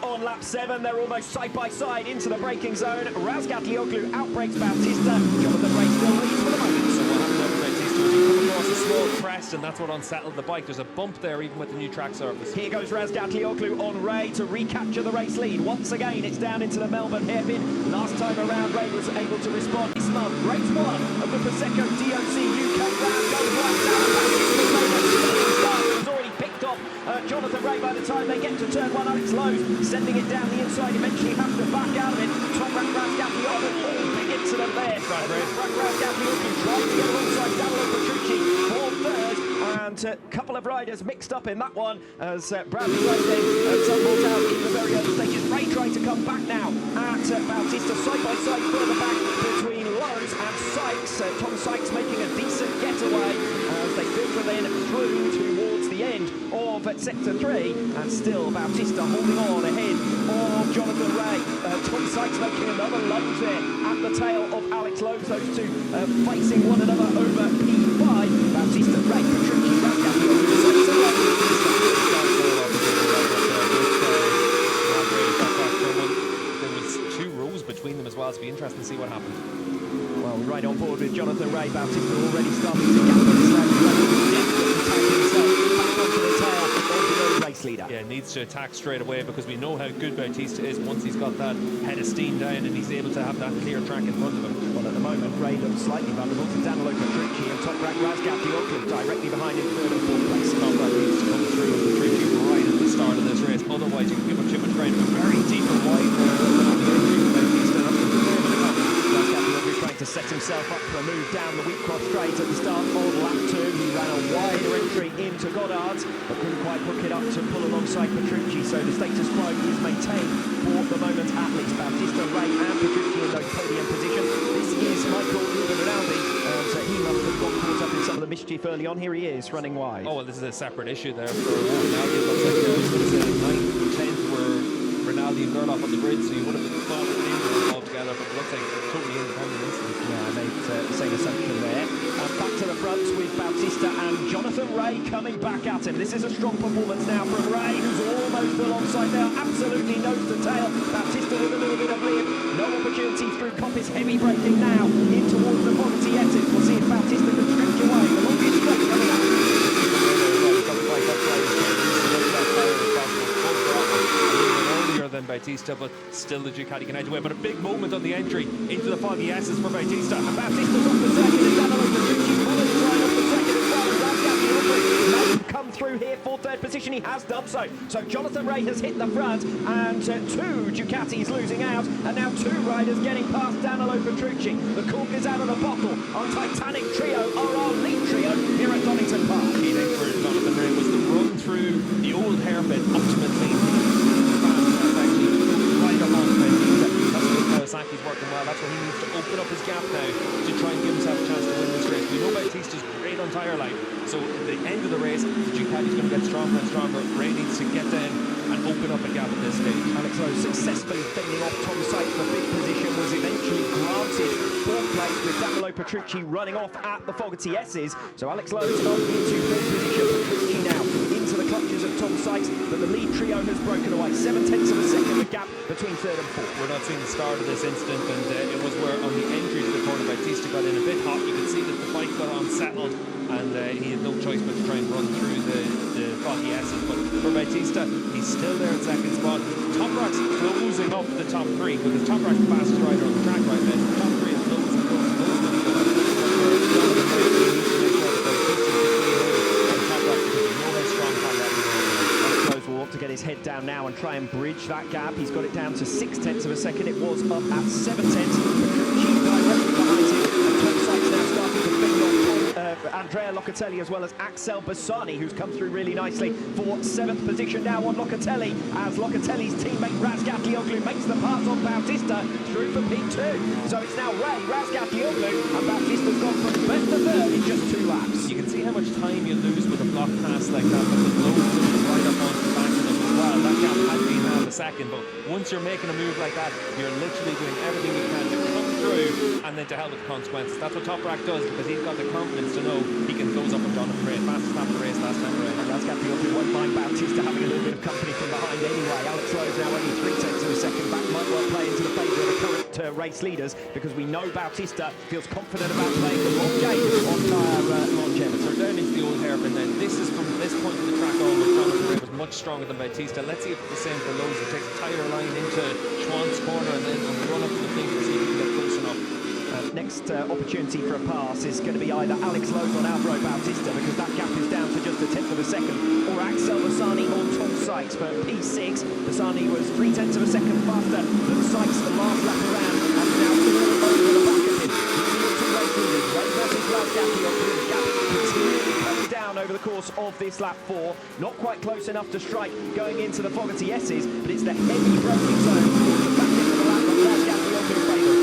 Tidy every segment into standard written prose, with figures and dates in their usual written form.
On lap 7, they're almost side by side into the braking zone. Razgatlıoğlu outbrakes Bautista. Jonathan Ray still leads for the moment. So what happened over Bautista was he come across a small crest, and that's what unsettled the bike. There's a bump there even with the new track surface. Here goes Razgatlıoğlu on Ray to recapture the race lead. Once again, it's down into the Melbourne hairpin. Last time around, Ray was able to respond. This month, race 1 of the Prosecco DOC UK round goes right down. Bautista's start was already picked off Jonathan Ray by the time they get to turn 1. Alex Lowe's sending it down the inside, eventually has to back out of it. Toprak Razgatlıoğlu, big incident there. Toprak Razgatlıoğlu trying to get alongside Prix for third, and a couple of riders mixed up in that one as Bradley Redgate tumbled out in the very early stages. Ray trying to come back now at Bautista, side by side further back between Lowe's and Sykes. Tom Sykes making a decent getaway as they filter then through towards the end of sector 3, and still Bautista holding on ahead of Jonathan Ray. Tom Sykes making another lunge there at the tail of Alex Lowe's. Those two facing one another over P5. Bautista, Ray, Petrucci, There was 2 rows between them as well. It's be interesting to see what happened. Well, right on board with Jonathan Ray. Bautista already starting to gap on his left. Back onto the tail of the race leader. Yeah, needs to attack straight away because we know how good Bautista is once he's got that head of steam down and he's able to have that clear track in front of him. Well, at the moment, Ray looks slightly vulnerable to Petrucci and Toprak Razgatlıoğlu directly behind in 3rd and 4th place. Toprak needs to come through with Petrucci right at the start of this race. Otherwise, you can give him too much ground. Very deep and wide trying to set himself up for a move down the Wheatcross straight at the start of lap 2. He ran a wider entry into Goddard's, but couldn't quite hook it up to pull alongside Petrucci, so the status quo is maintained for the moment at least. Bautista, Ray and Petrucci in those podium positions. This is Michael Rinaldi, so he must have got caught up in some of the mischief early on. Here he is, running wide. Oh, well, this is a separate issue there for Rinaldi. It looks like there was 9th and 10th were Rinaldi and Gerloff on the grid, so you would have thought that they were involved together, but it looks like a totally independent incident. Yeah, I made the same assumption there. Back to the front with Bautista and Jonathan Ray coming back at him. This is a strong performance now from Ray, who's almost alongside there, absolutely nose to tail. Bautista with a little bit of lead. No opportunity through Coppice, heavy braking now in towards the Poverty exit. We'll see if Bautista can stretch away. The longest stretch coming up. Than Bautista, but still the Ducati can edge away. But a big moment on the entry into the foggy S's for Bautista. And Bautista's off the second, and Danilo Petrucci's followed right off the second as well. Razgatlıoğlu may come through here for 3rd position. He has done so. So Jonathan Ray has hit the front, and 2 Ducatis losing out, and now 2 riders getting past Danilo Petrucci. The cork is out of the bottle on Titanic Trio, or our lead trio here at Donington Park. Key thing for Jonathan Ray was the run through the Old Hairpin ultimately. Kawasaki's working well. That's where he needs to open up his gap now to try and give himself a chance to win this race. We know Bautista's great on tyre life, so at the end of the race, the Ducati's going to get stronger and stronger. Ray needs to get down and open up a gap at this stage. Alex Lowe successfully fending off Tom Sykes for big position, was eventually granted 4th place with Danilo Petrucci running off at the Fogarty S's. So Alex Lowe's on into 3rd position. Petrucci now into the clutches of Tom Sykes, but the lead trio has broken away. 7/10 of a second, the gap between 3rd and 4th. We're not seeing the start of this incident, and it was where on the entry to the corner Bautista got in a bit hot. You could see that the bike got unsettled, and he had no choice but to try and run through the foggy S's. But for Bautista, he's still there at 2nd spot. Toprak's closing up the top 3, because Toprak's the fastest rider on the track right now. The top 3 is closing. To get his head down now and try and bridge that gap. He's got it down to 6/10 of a second. It was up at 7/10. Petrucci directly behind him, and Tom Sykes now starting to fend off Andrea Locatelli as well as Axel Bassani, who's come through really nicely for 7th position now on Locatelli, as Locatelli's teammate Razgatlıoğlu makes the pass on Bautista through for P2. So it's now Ray, Razgatlıoğlu, and Bautista's gone from 1st to 3rd in just 2 laps. You can see how much time you lose with a block pass like that, but the load is right up onto the back of them as well. That gap had been half a second, but once you're making a move like that, you're literally doing everything you can to come through and then to hell with the consequences. That's what Toprak does, because he's got the confidence to know he can close up on Jonathan Ray. Fastest lap of the race last time around. Razgatlıoğlu won't mind Bautista having a little bit of company from behind anyway. Alex Lowe's now only 3/10 of a second back. Might well play into the favour of the current race leaders, because we know Bautista feels confident about playing the long game on tyre longevity. So down into the Old Hairpin then. This is from this point of the track onward. Jonathan Ray was much stronger than Bautista. Let's see if it's the same for Lowe's. He takes a tighter line into Schwann's corner and then on the run up to the finish to see if he can get close enough. Next opportunity for a pass is going to be either Alex Lowe's on Alvaro Bautista, because that gap is down to just a 10th of a second, or Axel Bassani on Tom Sykes for P6. Bassani was 3/10 of a second faster than Sykes the last lap around, and now all over the back of him. Two race leaders, Ray versus Razgatlıoğlu. The gap continually comes down over the course of this lap 4. Not quite close enough to strike going into the Fogarty S's, but it's the heavy braking zone towards the back end of the lap that Razgatlıoğlu favours.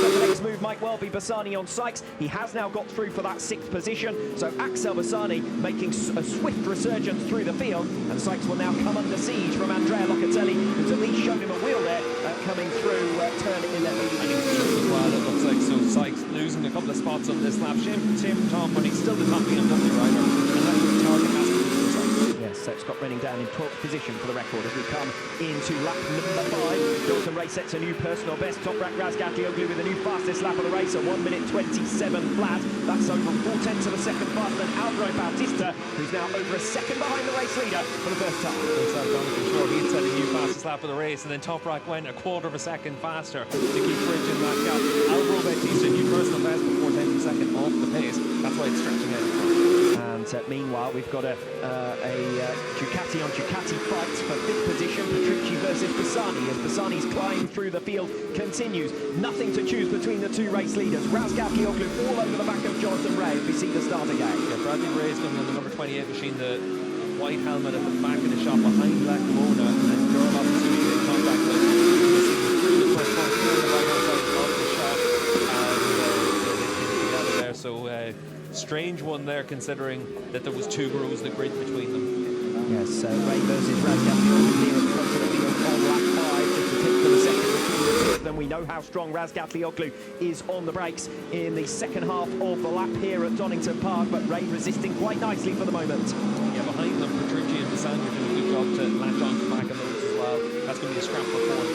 The next move might well be Bassani on Sykes. He has now got through for that 6th position, so Axel Bassani making a swift resurgence through the field, and Sykes will now come under siege from Andrea Locatelli, who's at least shown him a wheel there coming through turn 11. I think it's as well, it looks like. So Sykes losing a couple of spots on this lap. Shame for Tom, but he's still the top BMW rider, and that's what the target has to be for Sykes. Yes, so Scott running down in 12th position for the record as we come into lap number 5. Jonathan Ray sets a new personal best. Toprak Razgatlıoğlu with a new fastest lap of the race, a 1:27 flat. That's over 4/10 of a second faster than Alvaro Bautista, who's now over a second behind the race leader for the first time. Sure, he had set a new fastest lap of the race, and then Toprak went a quarter of a second faster to keep bridging that gap. Alvaro Bautista, new personal best before 10th of a second off the pace. That's why it's stretching out. And meanwhile, we've got a Ducati on Ducati fight for 5th position, Prix versus Bassani, as Bassani's climb through the field continues. Nothing to choose between the two race leaders. Razgatlıoğlu all over the back of Jonathan Ray as we see the start again. Yeah, Bradley Ray's going on the number 28 machine, the white helmet at the back of the shop behind Black Mona, and Durlov is doing a contact with through the first point on the right hand side of the shop, and there. So strange one there, considering that there was 2 rows of grid between them. Yes, Ray versus Razgatlıoğlu here at the front of the field on lap 5, just a 10th of a second between the two of them. We know how strong Razgatlıoğlu is on the brakes in the second half of the lap here at Donington Park, but Ray resisting quite nicely for the moment. Yeah, behind them, Petrucci and Bassani are doing a good job to latch on to the back of those as well. That's going to be a scrap for 4th.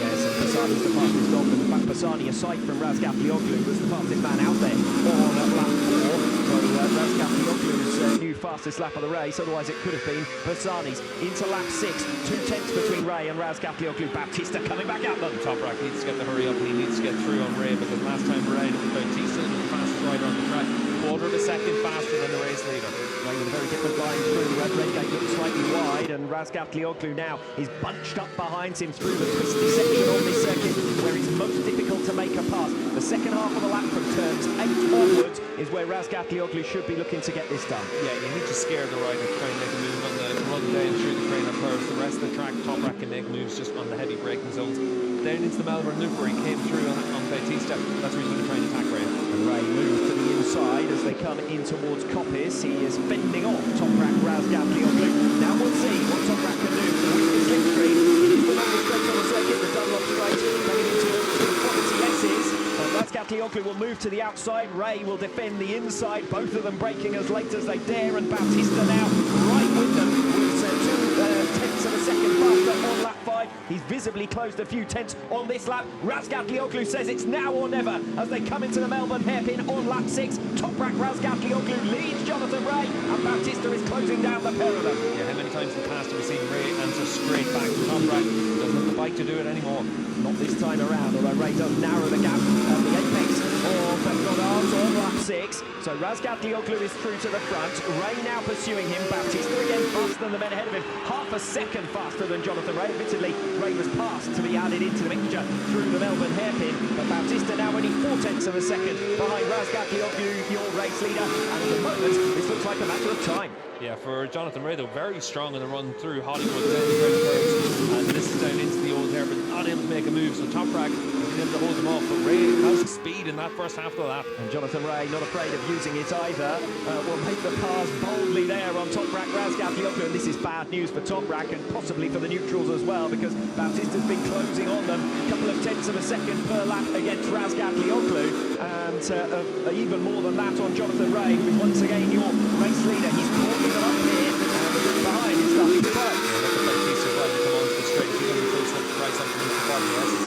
Yes, and Bassani's the fastest dog, and in fact Bassani, aside from Razgatlıoğlu, was the fastest man out there on lap 4. So Razgatlıoğlu's new fastest lap of the race, otherwise it could have been Bassani's. Into lap 6, 2/10 between Ray and Razgatlıoğlu. Bautista coming back at them. Toprak needs to get the hurry up, and he needs to get through on Ray, because last time around it was Bautista, who was the fastest rider on the track, quarter of a second faster than the race leader. Ray with a very different line through. Redgate looks slightly wide, and Razgatlıoğlu now is bunched up behind him through the twisty section on this circuit, where it's most difficult to make a pass. The second half of the lap from turns 8 onwards is where Razgatlıoğlu should be looking to get this done. Yeah, you need to scare the rider to try and make a move on the run down through the trainer curves. The rest of the track, Toprak can make moves just on the heavy braking zones. Down into the Melbourne loop where he came through on Bautista. That's where he's going to try and attack Ray. And Ray moves to the inside as they come in towards Coppice. He is fending off Toprak Razgatlıoğlu. Now we'll see what Toprak can do with the slipstream. It is the longest straight on the circuit, the Dunlop straight, coming into the Fogarty S's. Razgatlıoğlu will move to the outside. Ray will defend the inside. Both of them braking as late as they dare, and Bautista now right with them. With 2/10 of a second faster on lap 5. He's visibly closed a few tenths on this lap. Razgatlıoğlu says it's now or never as they come into the Melbourne hairpin on lap 6. Toprak Razgatlıoğlu leads Jonathan Ray, and Bautista is closing down the pair of them. Yeah, how many times in the past have we seen Ray answer straight back to Toprak? Doesn't have the bike to do it anymore. Not this time around, although Ray does narrow the gap at the apex of Godard's on lap 6. So Razgatlıoğlu is through to the front. Ray now pursuing him. Bautista again faster than the men ahead of him. Half a second faster than Jonathan Ray. Admittedly, Ray was passed to be added into the mixture through the Melbourne hairpin. But Bautista now only 4/10 of a second behind Razgatlıoğlu, your race leader. And at the moment, this looks like a matter of time. Yeah, for Jonathan Ray, though, very strong in the run through Hollywood down the curves. And this is down into the Old Hairpin, not able to make a move. So Toprak been able to hold them off, but Ray has speed in that first half of the lap. And Jonathan Ray, not afraid of using it either, will make the pass boldly there on Toprak Razgatlıoğlu. And this is bad news for Toprak and possibly for the neutrals as well, because Bautista's been closing on them. A couple of tenths of a second per lap against Razgatlıoğlu, and even more than that on Jonathan Ray, who is once again your race leader. He's calling them up here, and behind is nothing but.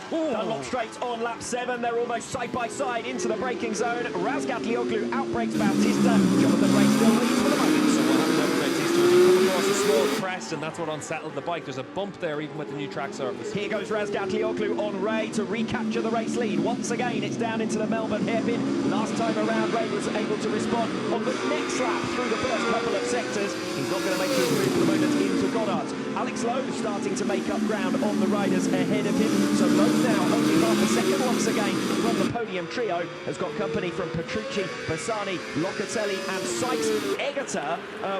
Dunlop straight on lap 7. They're almost side by side into the braking zone. Razgatlıoğlu outbrakes Bautista. Jonathan Ray still leads for the moment. So what happened after Bautista was he come across a small crest, and that's what unsettled the bike. There's a bump there even with the new track surface. Here goes Razgatlıoğlu on Ray to recapture the race lead. Once again, it's down into the Melbourne hairpin. Last time around, Ray was able to respond on the next lap through the first couple of sectors. He's not going to make his move for the moment into Goddard. Alex Lowe starting to make up ground on the riders ahead of him. So Lowe now only half a second once again from the podium trio. Has got company from Petrucci, Bassani, Locatelli and Sykes. Egerter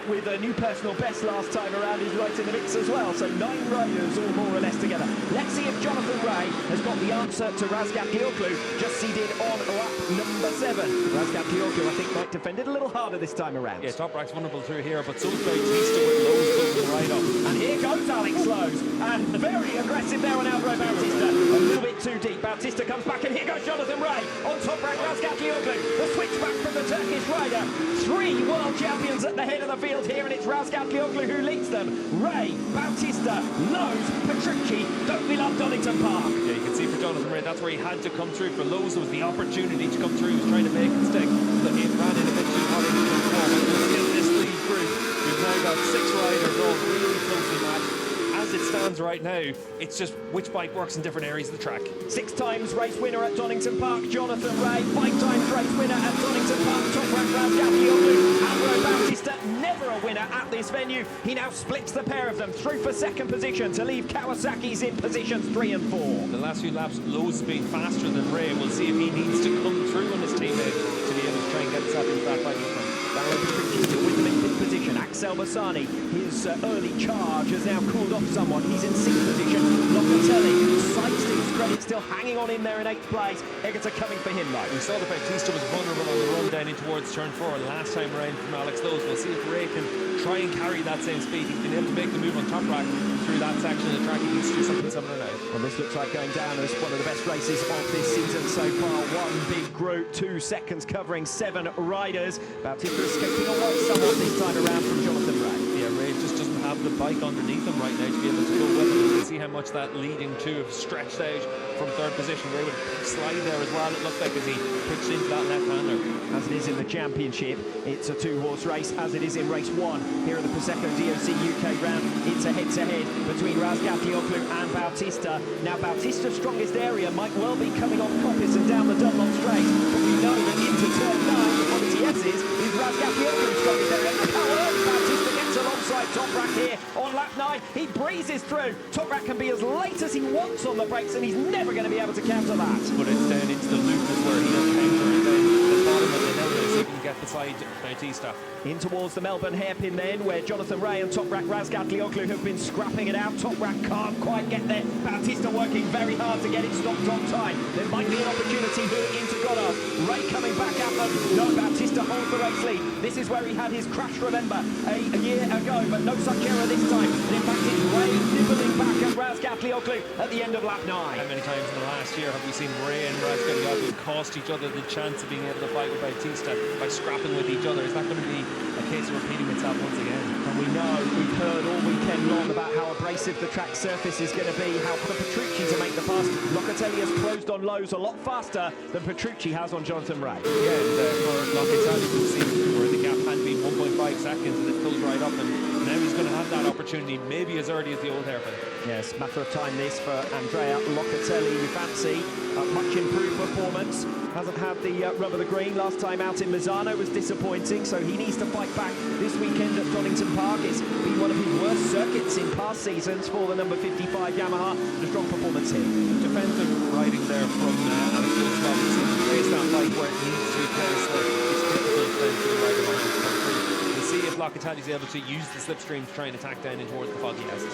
with a new personal best last time around is right in the mix as well. So 9 riders all more or less together. Let's see if Jonathan Ray has got the answer to Razgatlıoğlu, just as he did on lap number 7. Razgatlıoğlu, I think, might defend it a little harder this time around. Yeah, Toprak's vulnerable through here, but so is Bautista with Lowe's closing right up. And here goes Alex Lowe's, and very aggressive there on Andrea Bautista. A little bit too deep. Bautista comes back, and here goes Jonathan Ray on Toprak Razgatlıoğlu. The switch back from the Turkish rider. 3 world champions at the head of the field here, and it's Razgatlıoğlu who leads them. Ray, Bautista, Lowe's, Petrucci. Don't we love Donington Park? Yeah, you can see for Jonathan Ray, that's where he had to come through. For Lowe's, it was the opportunity to come through. He was trying to make it stick, but he ran in a bit too hot into the wall. But still, this lead group, we've now got 6 riders all really closely matched. As it stands right now, it's just which bike works in different areas of the track. 6 times race winner at Donington Park, Jonathan Ray. 5 times race winner at Donington Park, Toprak Razgatlıoğlu. Andrea Bautista, never a winner at this venue. He now splits the pair of them through for second position to leave Kawasaki's in positions 3 and 4. The last few laps, Lowe's been faster than Ray. We'll see if he needs to come through on his teammate to be able to try and get himself into that fight in front. Petrucci still with them in 5th position. Axel Bassani, his early charge has now cooled off somewhat. He's in 6th position. Locatelli, Sykes to his credit, still hanging on in there in 8th place. Egerter coming for him though. We saw that Bautista was vulnerable on the run down in towards turn 4 last time around from Alex Lowe's. We'll see if Ray can try and carry that same speed. He's been able to make the move on Toprak through that section of the track. He needs to do something similar now. Well, this looks like going down as one of the best races of this season so far. One big group, 2 seconds covering 7 riders. Bautista escaping away somewhat this time around from Jonathan Ray. Yeah, Ray just doesn't have the bike underneath him right now to be able to go with him. You can see how much that leading 2 have stretched out from 3rd position. Ray with a slide there as well, it looked like, as he pitched into that left-hander. As it is in the championship, it's a 2-horse race, as it is in race 1. Here at the Prosecco DOC UK round, it's a head-to-head between Razgatlıoğlu and Bautista. Now, Bautista's strongest area might well be coming off Coppice and down the Dunlop straight, but we know that into turn 9 on the TS's is Razgatlıoğlu's strongest area. Look how early Bautista gets alongside Toprak here on lap 9. He breezes through. Toprak can be as late as he wants on the brakes, and he's never going to be able to counter that. But it's down into the loop is where he does counter, and then the bottom of the hill is he can get beside Bautista. In towards the Melbourne hairpin then, where Jonathan Ray and Toprak Razgatlıoğlu have been scrapping it out. Toprak can't quite get there. Bautista working very hard to get it stopped on time. There might be an opportunity here into Goddard. Ray coming back at them. No, Bautista holds the race lead. This is where he had his crash, remember, a year ago, but no such error this time. And in fact, it's Ray nibbling back at Razgatlıoğlu at the end of lap 9. How many times in the last year have we seen Ray and Razgatlıoğlu cost each other the chance of being able to fight with Bautista by scrapping with each other? Is that going to be a case of repeating itself once again? And we know, we've heard all weekend long about how abrasive the track surface is going to be, how for Petrucci to make the pass. Locatelli has closed on Lowe's a lot faster than Petrucci has on Jonathan Ray. Yeah, and for Locatelli, you can see where the gap had been 1.5 seconds, and it goes right up, and now he's going to have that opportunity, maybe as early as the Old Hairpin. Yes, matter of time this for Andrea Locatelli. You fancy a much improved performance. Hasn't had the rub of the green. Last time out in Misano was disappointing, so he needs to fight back this weekend at Donington Park. It's been one of his worst circuits in past seasons for the number 55 Yamaha. A strong performance here. Defensive riding there from Alex Lowe's. He plays that bike where it needs to be placed, so it's difficult then for the rider to come through. We'll see if Locatelli's able to use the slipstream to try and attack down in towards the foggy houses.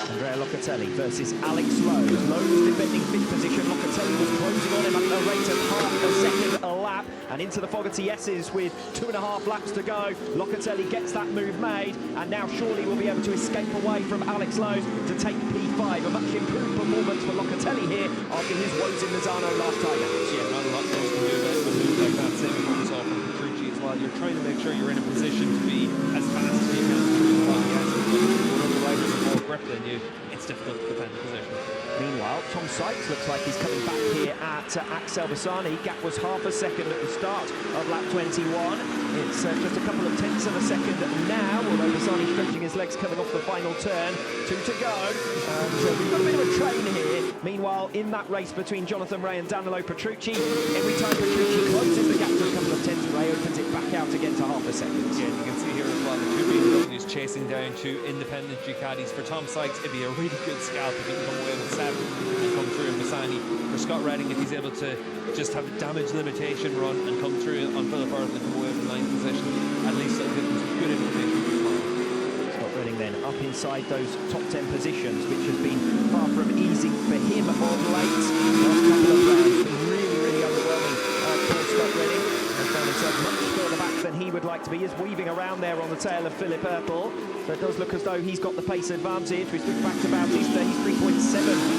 Andrea Locatelli versus Alex Lowe. Lowe was defending fifth position. Locatelli was closing on him at a rate of half a second a lap. And into the Fogarty S's with 2.5 laps to go. Locatelli gets that move made, and now surely will be able to escape away from Alex Lowe to take P5. A much improved performance for Locatelli here after his woes in Lozano last time out. Yeah, not a lot Lowe can do about a move like that. Same as what we saw from Petrucci as well. You're trying to make sure you're in a position to be as fast as you can through the Fogarty S's. When other riders have more grip than you, it's difficult to defend the position. Meanwhile, Tom Sykes looks like he's coming back here at Axel Bassani. Gap was half a second at the start of lap 21. It's just a couple of tenths of a second now, although Bassani stretching his legs coming off the final turn. 2 to go. So we've got a bit of a train here. Meanwhile, in that race between Jonathan Rea and Danilo Petrucci, every time Petrucci closes the gap to a couple of tenths, Rea opens it back out again to half a second. Yeah, you can see here as well, the two BMWs chasing down two independent Ducatis. For Tom Sykes, it'd be a really good scalp if he can come away with 7 and come through in Bassani. For Scott Redding, if he's able to just have a damage limitation run and come through on Philip Earth and come away with 9th position, at least it'll give him some good information for tomorrow. Scott Redding then up inside those top 10 positions, which has been far from easy for him of late. Last couple of rounds, really underwhelming for Scott Redding. Has found himself much further back than he would like to be. He's weaving around there on the tail of Philip Ertl. So it does look as though he's got the pace advantage. We switch back to Bautista. He's 3.7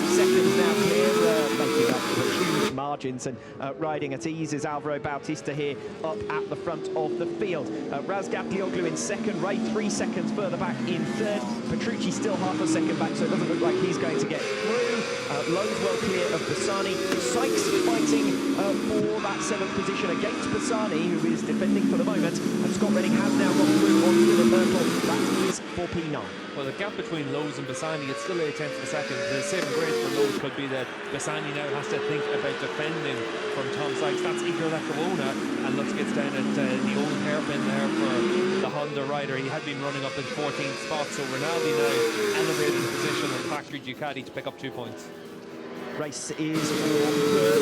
seconds now clear, making up the huge margins and riding at ease is Alvaro Bautista here up at the front of the field. Razgatlıoğlu in second, Rea 3 seconds further back in third. Petrucci still half a second back, so it doesn't look like he's going to get through. Lowe's well clear of Bassani. Sykes fighting for that 7th position against Bassani, who is defending for the moment. And Scott Redding has now got through on Philip Ertl. That is for P9. Well, the gap between Lowe's and Bassani, it's still 8 tenths of a second. The saving grace for Lowe's could be that Bassani now has to think about defending from Tom Sykes. That's Igor Lecavona, and looks gets down at the Old Hairpin there for the Honda rider. He had been running up in 14th spot, so Rinaldi now elevating position on factory Ducati to pick up 2 points. Race is for third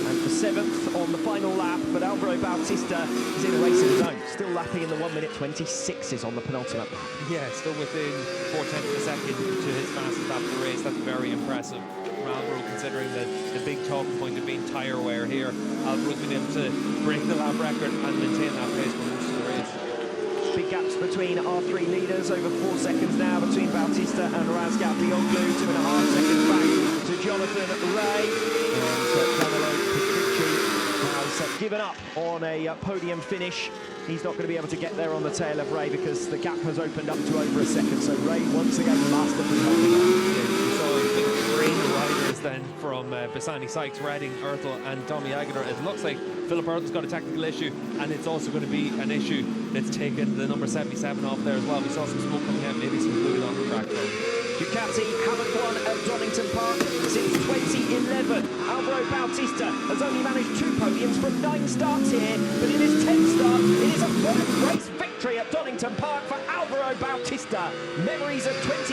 and for 7th on the final lap, but Alvaro Bautista is in a race of his own, still lapping in the 1:26 on the penultimate lap. Yeah, still within 4 tenths of a second to his fastest lap of the race. That's very impressive. Alvaro, considering the big talking point of being tyre wear here, Alvaro's been able to break the lap record and maintain that pace for most of the race. Big gaps between our 3 leaders, over 4 seconds now between Bautista and Razgatlıoğlu, 2.5 seconds back to Jonathan Rea. And Danilo Petrucci has given up on a podium finish. He's not going to be able to get there on the tail of Rea because the gap has opened up to over a second. So Rea once again masterfully holding on. Yeah, so the train riders then from Bassani, Sykes, Redding, Ertl and Tommy Aguilar. It looks like Philip Ertl's got a technical issue, and it's also going to be an issue that's taken the number 77 off there as well. We saw some smoke coming out, maybe some fluid on the track. Ducati haven't won at Donington Park since 2011. Alvaro Bautista has only managed 2 podiums from 9 starts here, but in his 10th start, it is a 3rd race victory at Donington Park for Alvaro Bautista. Memories of 20